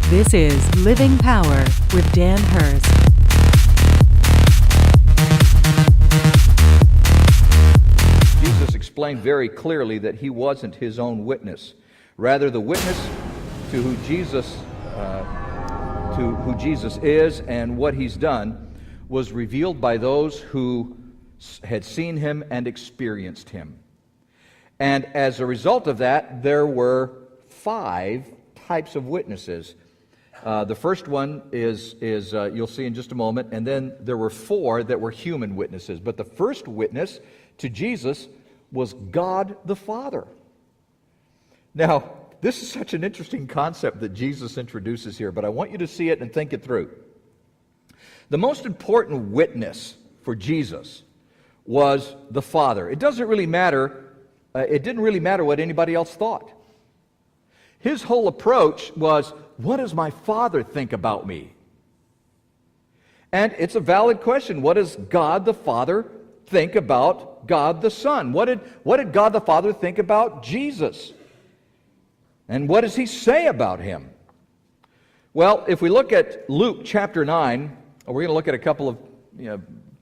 This is Living Power with Dan Hurst. Jesus explained very clearly that he wasn't his own witness. Rather, the witness to who Jesus is and what he's done was revealed by those who had seen him and experienced him. And as a result of that, there were 5 types of witnesses. The first one is you'll see in just a moment, and then there were 4 that were human witnesses. But the first witness to Jesus was God the Father. Now, this is such an interesting concept that Jesus introduces here, but I want you to see it and think it through. The most important witness for Jesus was the Father. It didn't really matter what anybody else thought. His whole approach was, what does my Father think about me? And it's a valid question. What does God the Father think about God the Son? What did God the Father think about Jesus? And what does he say about him? Well, if we look at Luke chapter 9, we're going to look at a couple of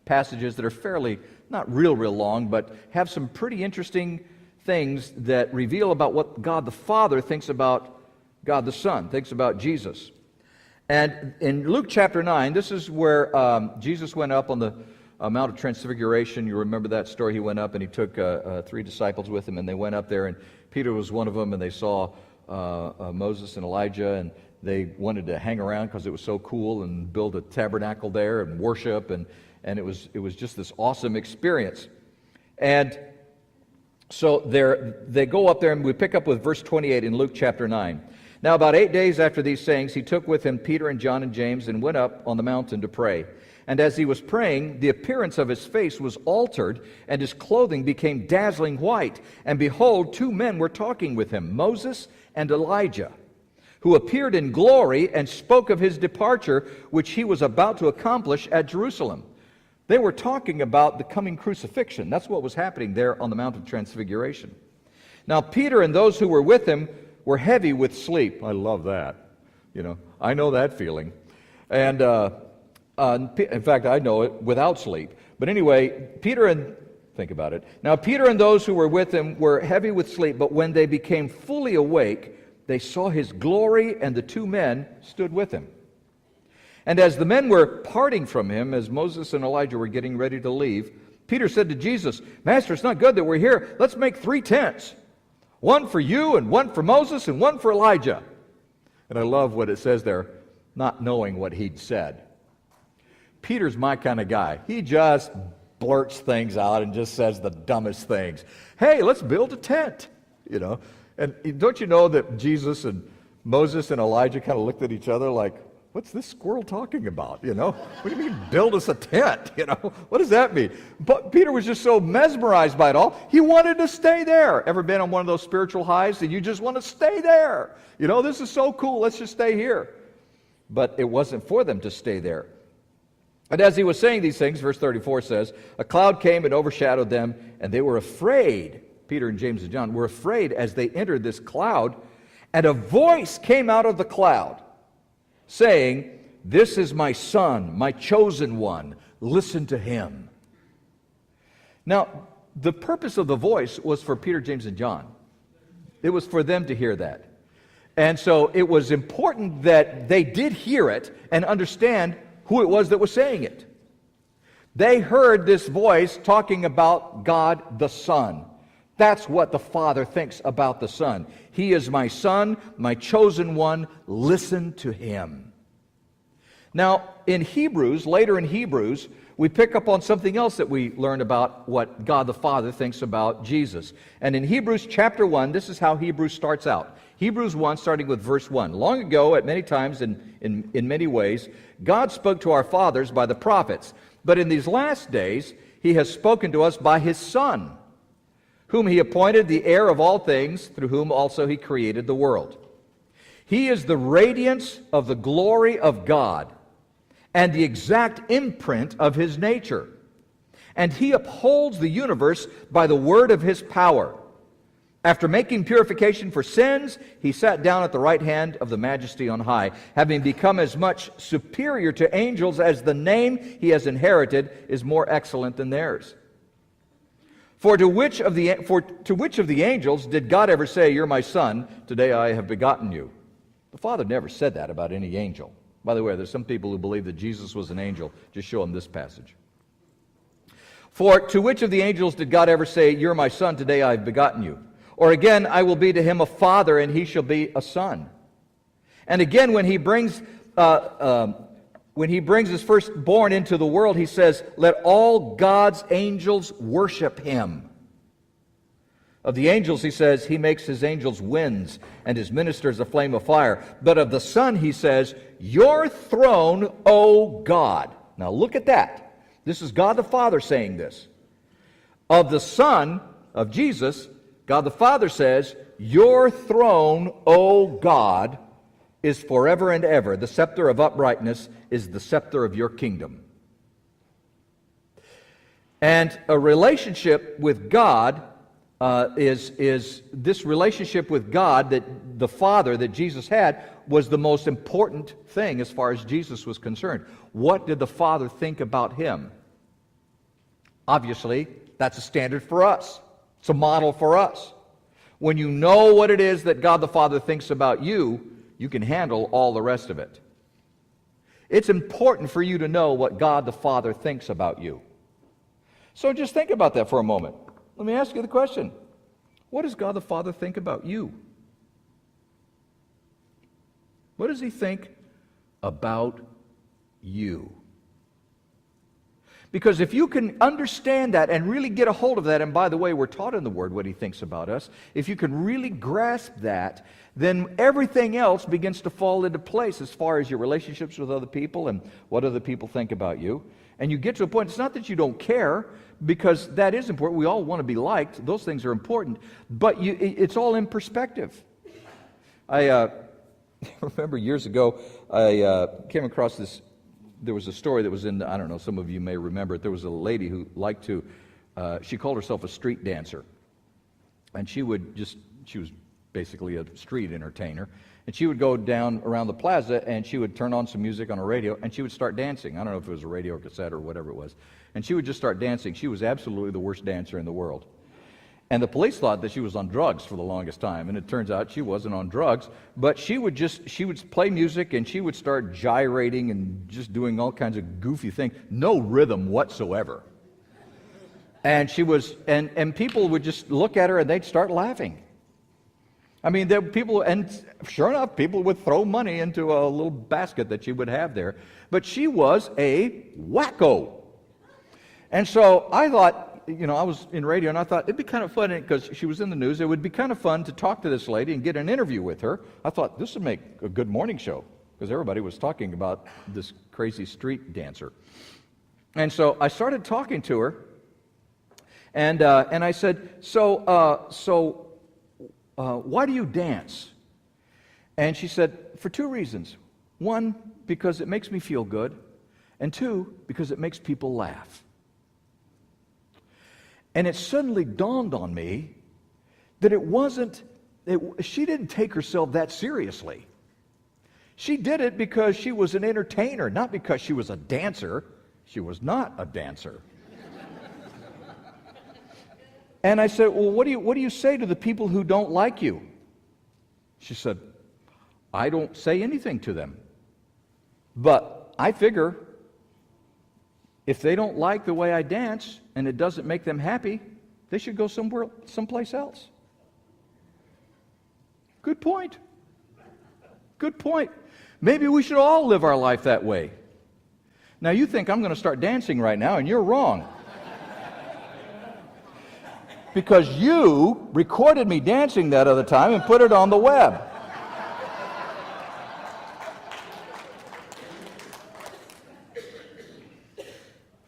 passages that are fairly, not real long, but have some pretty interesting things that reveal about what God the Father thinks about God the Son, thinks about Jesus. And in Luke chapter 9, this is where Jesus went up on the Mount of Transfiguration. You remember that story. He went up and he took 3 disciples with him, and they went up there, and Peter was one of them, and they saw Moses and Elijah, and they wanted to hang around because it was so cool and build a tabernacle there and worship, and it was just this awesome experience. And so they go up there, and we pick up with verse 28 in Luke chapter 9. Now about 8 days after these sayings, he took with him Peter and John and James and went up on the mountain to pray. And as he was praying, the appearance of his face was altered, and his clothing became dazzling white. And behold, 2 men were talking with him, Moses and Elijah, who appeared in glory and spoke of his departure, which he was about to accomplish at Jerusalem. They were talking about the coming crucifixion. That's what was happening there on the Mount of Transfiguration. Now Peter and those who were with him were heavy with sleep. I love that. I know that feeling. And in fact, I know it without sleep. But anyway, think about it. Now Peter and those who were with him were heavy with sleep, but when they became fully awake, they saw his glory, and the 2 men stood with him. And as the men were parting from him, as Moses and Elijah were getting ready to leave, Peter said to Jesus, Master, it's not good that we're here. Let's make 3 tents. One for you, and one for Moses, and one for Elijah. And I love what it says there, not knowing what he'd said. Peter's my kind of guy. He just blurts things out and just says the dumbest things. Hey, let's build a tent, And don't you know that Jesus and Moses and Elijah kind of looked at each other like, what's this squirrel talking about, What do you mean, build us a tent, What does that mean? But Peter was just so mesmerized by it all, he wanted to stay there. Ever been on one of those spiritual highs that you just want to stay there? This is so cool, let's just stay here. But it wasn't for them to stay there. And as he was saying these things, verse 34 says, a cloud came and overshadowed them, and they were afraid. Peter and James and John were afraid as they entered this cloud, and a voice came out of the cloud, saying, this is my Son, my chosen one. Listen to him. Now, the purpose of the voice was for Peter, James, and John. It was for them to hear that. And so it was important that they did hear it and understand who it was that was saying it. They heard this voice talking about God the Son. That's what the Father thinks about the Son. He is my Son, my chosen one. Listen to him. Now, later in Hebrews, we pick up on something else that we learn about what God the Father thinks about Jesus. And in Hebrews chapter 1, this is how Hebrews starts out. Hebrews 1, starting with verse 1. Long ago, at many times in many ways, God spoke to our fathers by the prophets. But in these last days, he has spoken to us by his Son, whom he appointed the heir of all things, through whom also he created the world. He is the radiance of the glory of God and the exact imprint of his nature. And he upholds the universe by the word of his power. After making purification for sins, he sat down at the right hand of the Majesty on high, having become as much superior to angels as the name he has inherited is more excellent than theirs. For to which of the angels did God ever say, "You're my son, today I have begotten you"? The Father never said that about any angel. By the way, there's some people who believe that Jesus was an angel. Just show them this passage. For to which of the angels did God ever say, "You're my son, today I have begotten you"? Or again, "I will be to him a father, and he shall be a son"? And again, when he brings his firstborn into the world, he says, "Let all God's angels worship him." Of the angels, he says, "He makes his angels winds, and his ministers a flame of fire." But of the Son, he says, "Your throne, O God." Now look at that. This is God the Father saying this. Of the Son, of Jesus, God the Father says, "Your throne, O God, is forever and ever. The scepter of uprightness is the scepter of your kingdom." And a relationship with God is this relationship with God that the Father that Jesus had was the most important thing as far as Jesus was concerned. What did the Father think about him? Obviously, that's a standard for us. It's a model for us. When you know what it is that God the Father thinks about you, you can handle all the rest of it. It's important for you to know what God the Father thinks about you. So just think about that for a moment. Let me ask you the question. What does God the Father think about you? What does he think about you? Because if you can understand that and really get a hold of that, and by the way, we're taught in the Word what he thinks about us, if you can really grasp that, then everything else begins to fall into place as far as your relationships with other people and what other people think about you. And you get to a point, it's not that you don't care, because that is important. We all want to be liked. Those things are important. But it's all in perspective. I remember years ago, I came across this. There was a story that was in, I don't know, some of you may remember it. There was a lady who liked to, she called herself a street dancer. And she was basically a street entertainer. And she would go down around the plaza and she would turn on some music on a radio and she would start dancing. I don't know if it was a radio or cassette or whatever it was. And she would just start dancing. She was absolutely the worst dancer in the world. And the police thought that she was on drugs for the longest time, and it turns out she wasn't on drugs, but she would play music and she would start gyrating and just doing all kinds of goofy things, no rhythm whatsoever. And and people would just look at her and they'd start laughing. I mean, and sure enough, people would throw money into a little basket that she would have there, but she was a wacko. And so I thought, I was in radio, and I thought it'd be kind of fun, because she was in the news, it would be kind of fun to talk to this lady and get an interview with her. I thought this would make a good morning show, because everybody was talking about this crazy street dancer. And so I started talking to her, and I said, so why do you dance? And she said, for two reasons. One, because it makes me feel good, and two, because it makes people laugh. And it suddenly dawned on me that she didn't take herself that seriously. She did it because she was an entertainer, not because she was a dancer. She was not a dancer. And I said, well, what do you say to the people who don't like you? She said, I don't say anything to them. But I figure if they don't like the way I dance and it doesn't make them happy, they should go someplace else. Good point. Good point. Maybe we should all live our life that way. Now you think I'm going to start dancing right now, and you're wrong. Because you recorded me dancing that other time and put it on the web.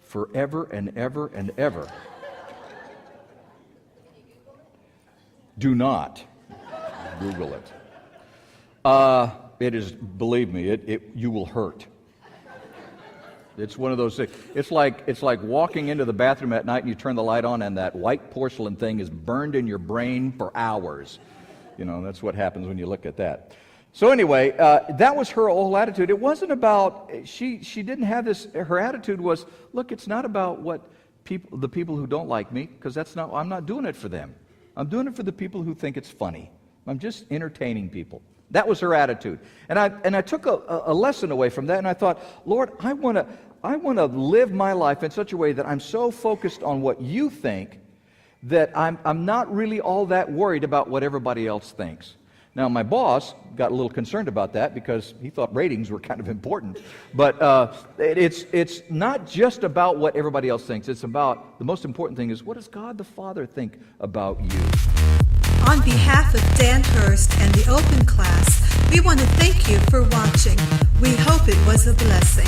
Forever and ever and ever. Do not Google it. It is, believe me, you will hurt. It's one of those things. It's like walking into the bathroom at night and you turn the light on and that white porcelain thing is burned in your brain for hours. You know, that's what happens when you look at that. So anyway, that was her whole attitude. It wasn't about, she didn't have this, her attitude was, look, it's not about what the people who don't like me, because I'm not doing it for them. I'm doing it for the people who think it's funny. I'm just entertaining people. That was her attitude. And I took a lesson away from that, and I thought, Lord, I want to live my life in such a way that I'm so focused on what you think that I'm not really all that worried about what everybody else thinks. Now, my boss got a little concerned about that because he thought ratings were kind of important. But it's not just about what everybody else thinks. It's about, the most important thing is, what does God the Father think about you? On behalf of Dan Hurst and the Open Class, we want to thank you for watching. We hope it was a blessing.